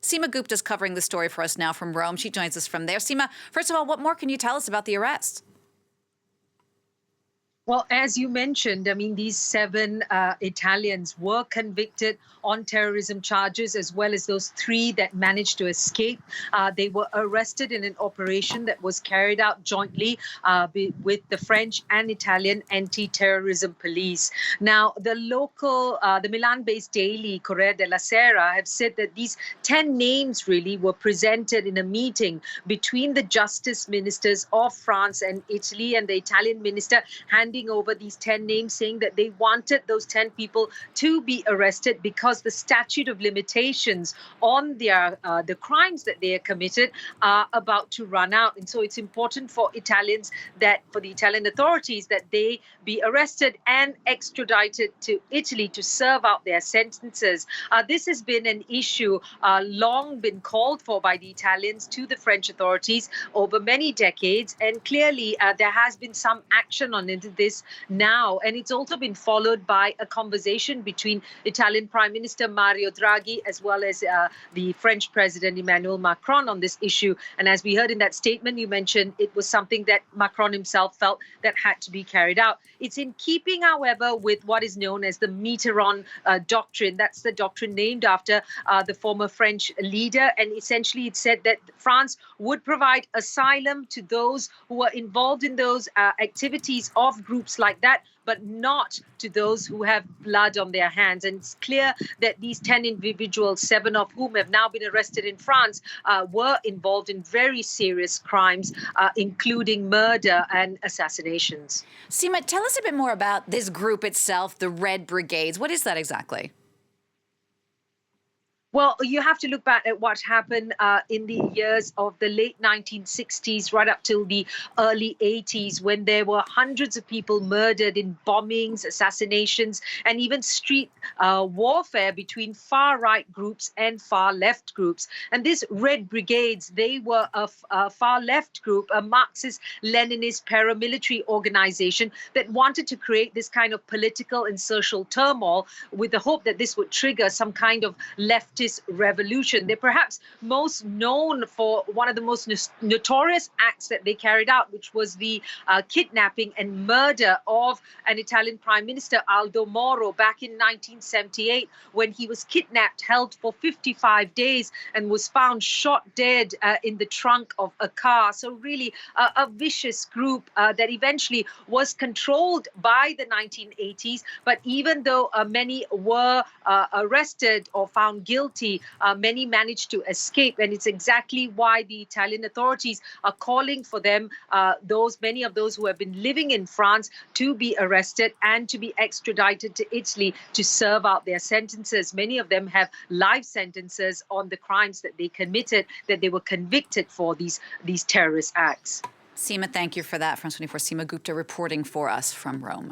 Seema Gupta is covering the story for us now from Rome. She joins us from there. Seema, first of all, what more can you tell us about the arrest? Well, as you mentioned, I mean, these seven Italians were convicted on terrorism charges, as well as those three that managed to escape. They were arrested in an operation that was carried out jointly with the French and Italian anti-terrorism police. Now, the Milan-based daily Corriere della Sera have said that these 10 names really were presented in a meeting between the justice ministers of France and Italy, and the Italian minister handing over these 10 names, saying that they wanted those 10 people to be arrested because the statute of limitations on their the crimes that they have committed are about to run out. And so it's important for the Italian authorities that they be arrested and extradited to Italy to serve out their sentences. This has been an issue long been called for by the Italians to the French authorities over many decades. And clearly there has been some action on this now. And it's also been followed by a conversation between Italian Prime Minister Mario Draghi as well as the French President Emmanuel Macron on this issue. And as we heard in that statement, you mentioned it was something that Macron himself felt that had to be carried out. It's in keeping, however, with what is known as the Mitterrand doctrine. That's the doctrine named after the former French leader. And essentially it said that France would provide asylum to those who were involved in those activities of groups like that, but not to those who have blood on their hands. And it's clear that these 10 individuals, 7 of whom have now been arrested in France, were involved in very serious crimes, including murder and assassinations. Seema, tell us a bit more about this group itself, the Red Brigades. What is that exactly? Well, you have to look back at what happened in the years of the late 1960s, right up till the early 80s, when there were hundreds of people murdered in bombings, assassinations, and even street warfare between far-right groups and far-left groups. And these Red Brigades, they were a far-left group, a Marxist-Leninist paramilitary organization that wanted to create this kind of political and social turmoil with the hope that this would trigger some kind of leftist revolution. They're perhaps most known for one of the most notorious acts that they carried out, which was the kidnapping and murder of an Italian Prime Minister, Aldo Moro, back in 1978, when he was kidnapped, held for 55 days, and was found shot dead in the trunk of a car. So really a vicious group that eventually was controlled by the 1980s. But even though many were arrested or found guilty, many managed to escape, and it's exactly why the Italian authorities are calling for them, many of those who have been living in France, to be arrested and to be extradited to Italy to serve out their sentences. Many of them have life sentences on the crimes that they committed, that they were convicted for these terrorist acts. Seema, thank you for that. France 24 Seema Gupta reporting for us from Rome.